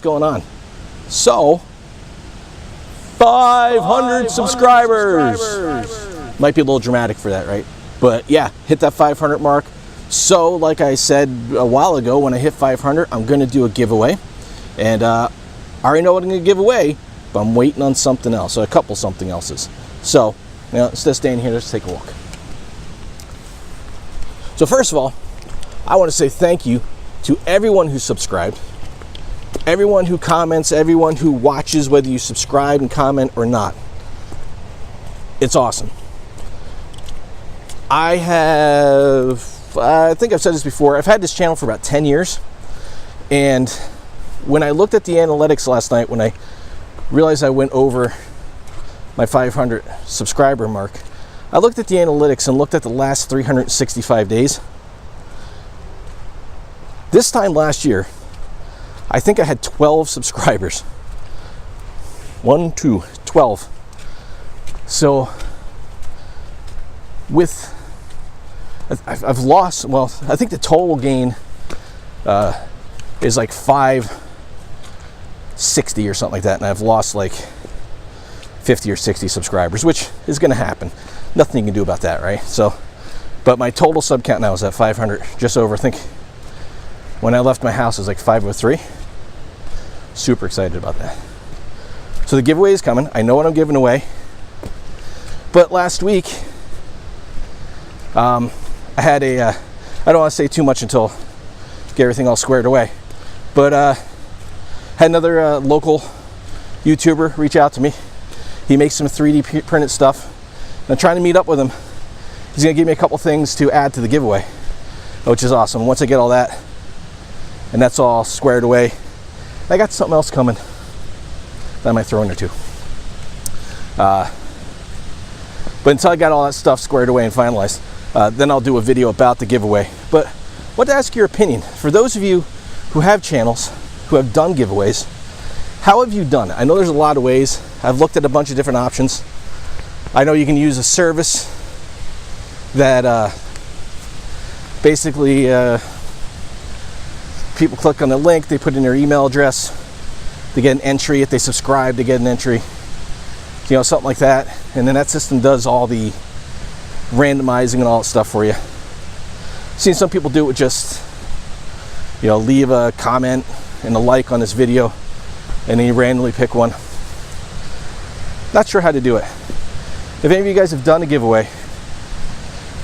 what's going on. So, 500 subscribers. Might be a little dramatic for that, right? But yeah, hit that 500 mark. So, like I said a while ago, when I hit 500, I'm going to do a giveaway. And I already know what I'm going to give away, but I'm waiting on something else, so a couple something else's. So, instead of staying here, let's take a walk. So first of all, I want to say thank you to everyone who subscribed, everyone who comments, everyone who watches, whether you subscribe and comment or not. It's awesome. I think I've said this before, I've had this channel for about 10 years. And when I looked at the analytics last night, when I realized I went over my 500 subscriber mark, I looked at the analytics and looked at the last 365 days. This time last year, I think I had 12 subscribers. 12. So I've lost, well, I think the total gain is like 560 or something like that, and I've lost like 50 or 60 subscribers, which is going to happen. Nothing you can do about that, right? So, but my total sub count now is at 500, just over. I think when I left my house it was like 503. Super excited about that. So the giveaway is coming. I know what I'm giving away. But last week, I had I don't want to say too much until get everything all squared away, but had another local YouTuber reach out to me. He makes some 3D printed stuff. I'm trying to meet up with him. He's gonna give me a couple things to add to the giveaway, which is awesome. Once I get all that, and that's all squared away, I got something else coming that I might throw in there too. But until I got all that stuff squared away and finalized, then I'll do a video about the giveaway. But I want to ask your opinion. For those of you who have channels, who have done giveaways, how have you done it? I know there's a lot of ways. I've looked at a bunch of different options. I know you can use a service that basically people click on the link, they put in their email address, they get an entry. If they subscribe, they get an entry, something like that. And then that system does all the randomizing and all that stuff for you. I've seen some people do it with just leave a comment and a like on this video, and then you randomly pick one. Not sure how to do it. If any of you guys have done a giveaway,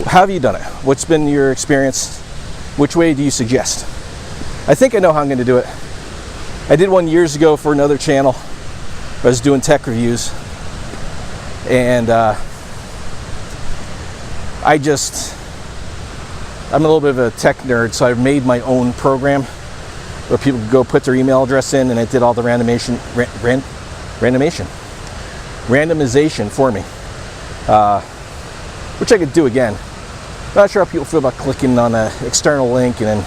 how have you done it? What's been your experience? Which way do you suggest? I think I know how I'm going to do it. I did one years ago for another channel. I was doing tech reviews, and I'm a little bit of a tech nerd, so I've made my own program where people could go put their email address in, and it did all the randomization for me, which I could do again. Not sure how people feel about clicking on an external link and then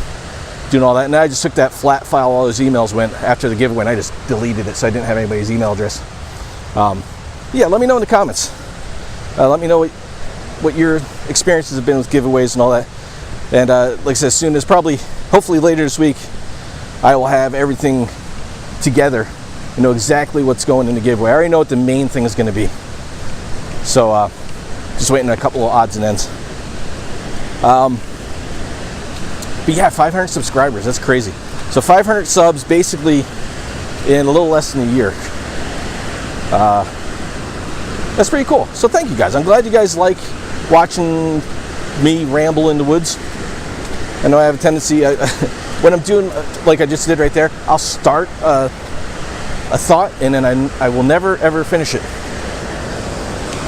doing all that. And I just took that flat file all those emails went after the giveaway, and I just deleted it so I didn't have anybody's email address. Yeah, let me know in the comments. Let me know what your experiences have been with giveaways and all that. And like I said, as soon as hopefully later this week, I will have everything together and know exactly what's going in the giveaway. I already know what the main thing is going to be. So just waiting on a couple of odds and ends. But yeah, 500 subscribers, that's crazy. So 500 subs basically in a little less than a year. That's pretty cool. So thank you guys. I'm glad you guys like watching me ramble in the woods. I know I have a tendency, when I'm doing like I just did right there, I'll start a thought and then I will never ever finish it.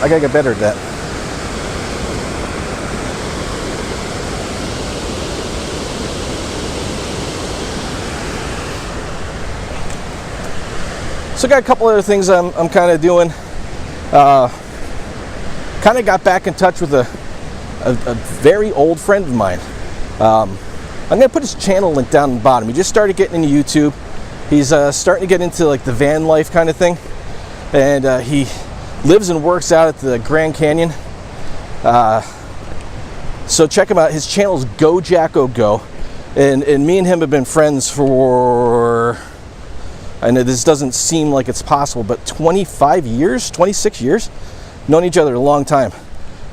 I gotta get better at that. So I got a couple other things I'm kind of doing. Kind of got back in touch with a very old friend of mine. I'm going to put his channel link down in the bottom. He just started getting into YouTube. He's starting to get into like the van life kind of thing. And he lives and works out at the Grand Canyon. So check him out. His channel is Jaco Go. And me and him have been friends for I know this doesn't seem like it's possible, but 25 years, 26 years, known each other a long time.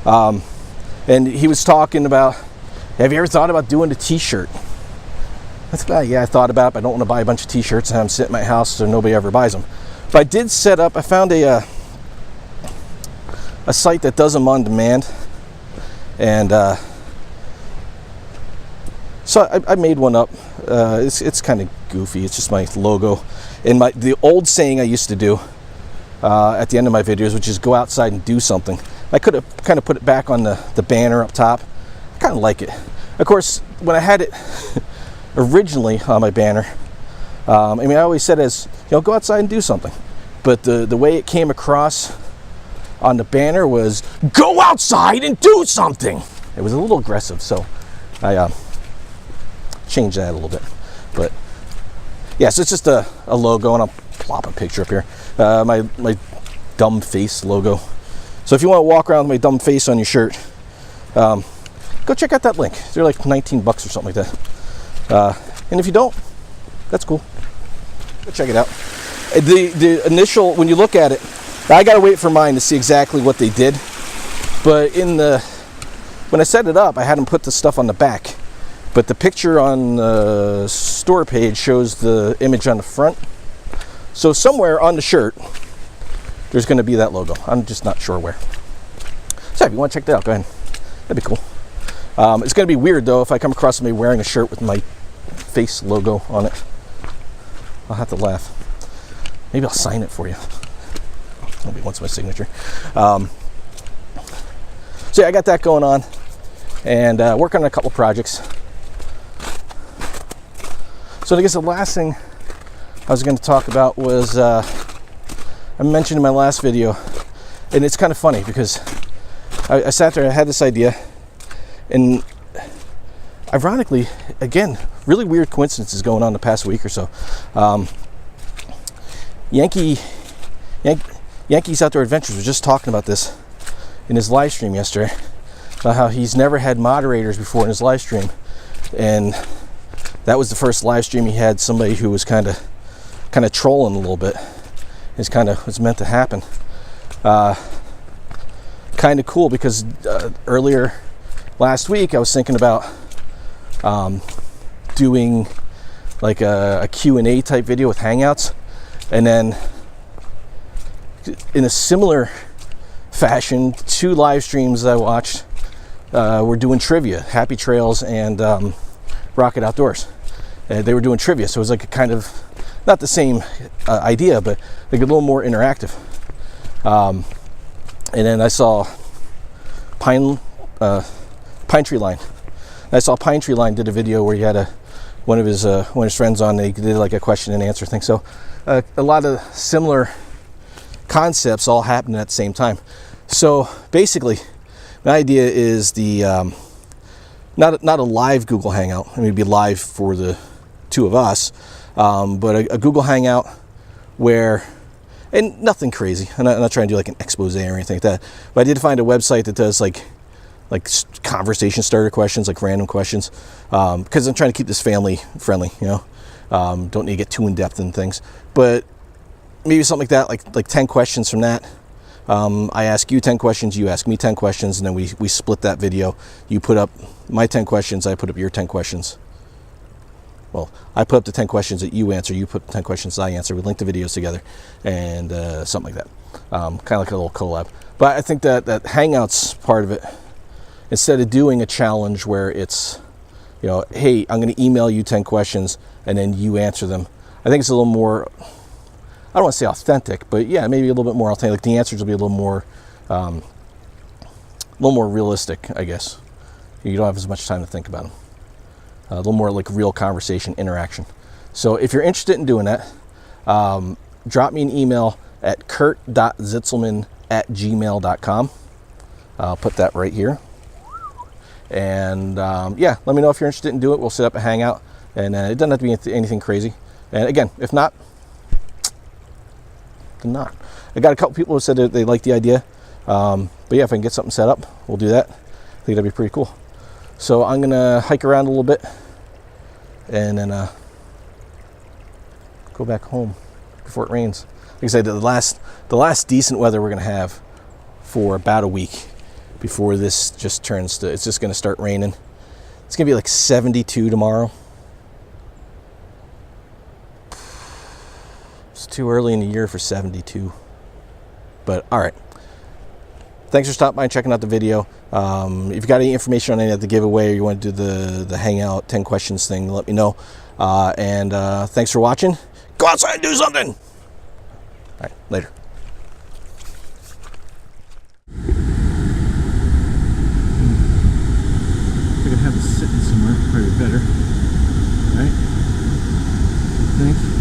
And he was talking about, have you ever thought about doing a t-shirt? That's about, yeah, I thought about it, but I don't want to buy a bunch of t-shirts and have them sit in my house so nobody ever buys them. But I did set up, I found a site that does them on demand. And so I made one up. It's kind of goofy. It's just my logo. And the old saying I used to do at the end of my videos, which is go outside and do something. I could have kind of put it back on the banner up top. I kind of like it. Of course, when I had it originally on my banner, I mean, I always said as, go outside and do something. But the way it came across on the banner was, go outside and do something. It was a little aggressive, so I changed that a little bit. But yeah, so it's just a logo, and I'll plop a picture up here. My dumb face logo. So if you want to walk around with my dumb face on your shirt, go check out that link. They're like 19 bucks or something like that. And if you don't, that's cool. Go check it out. The initial, when you look at it, I gotta wait for mine to see exactly what they did. But when I set it up, I had them put the stuff on the back. But the picture on the store page shows the image on the front. So somewhere on the shirt, there's going to be that logo. I'm just not sure where. So if you want to check that out, go ahead. That'd be cool. It's going to be weird, though, if I come across somebody wearing a shirt with my face logo on it. I'll have to laugh. Maybe I'll sign it for you. Nobody wants my signature. So yeah, I got that going on. And working on a couple projects. So I guess the last thing I was going to talk about was, I mentioned in my last video, and it's kind of funny because I sat there, I had this idea, and ironically, again, really weird coincidences going on the past week or so. Yankees Outdoor Adventures was just talking about this in his live stream yesterday, about how he's never had moderators before in his live stream, and that was the first live stream he had somebody who was kind of trolling a little bit. It's kind of what's meant to happen. Kind of cool because earlier last week I was thinking about doing like a Q&A type video with Hangouts, and then in a similar fashion, 2 live streams I watched were doing trivia. Happy Trails and Rockett Outdoors. They were doing trivia, so it was like a kind of, not the same idea, but like a little more interactive. And then I saw Pinetree Line. I saw Pinetree Line did a video where he had one of his friends on. They did like a question and answer thing. So a lot of similar concepts all happened at the same time. So basically, my idea is not a live Google Hangout. I mean, it'd be live for the 2 of us, but a Google Hangout where, and nothing crazy. I'm not trying to do like an expose or anything like that. But I did find a website that does like conversation starter questions, like random questions, because I'm trying to keep this family friendly. Don't need to get too in depth in things, but maybe something like that, like 10 questions from that. I ask you 10 questions, you ask me 10 questions, and then we split that video. You put up my 10 questions, I put up your 10 questions. Well, I put up the 10 questions that you answer, you put 10 questions I answer. We link the videos together, and something like that. Kind of like a little collab. But I think that Hangouts part of it, instead of doing a challenge where it's, hey, I'm going to email you 10 questions, and then you answer them. I think it's a little more, I don't want to say authentic, but yeah, maybe a little bit more authentic. Like the answers will be a little more realistic, I guess. You don't have as much time to think about them. A little more like real conversation, interaction. So if you're interested in doing that, drop me an email at kurt.zitzelman@gmail.com. I'll put that right here. And yeah, let me know if you're interested in doing it. We'll set up a hangout, and it doesn't have to be anything crazy. And again, if not, then not. I got a couple people who said that they like the idea. But yeah, if I can get something set up, we'll do that. I think that'd be pretty cool. So I'm gonna hike around a little bit and then go back home. before it rains. Like I said, the last decent weather we're gonna have for about a week before this just turns to, it's just gonna start raining. It's gonna be like 72 tomorrow. It's too early in the year for 72. But all right. Thanks for stopping by and checking out the video. If you've got any information on any of the giveaway, or you want to do the hangout 10 questions thing, let me know. Thanks for watching. Go outside and do something. All right, later. I could have it sitting somewhere, probably better. All right, I think.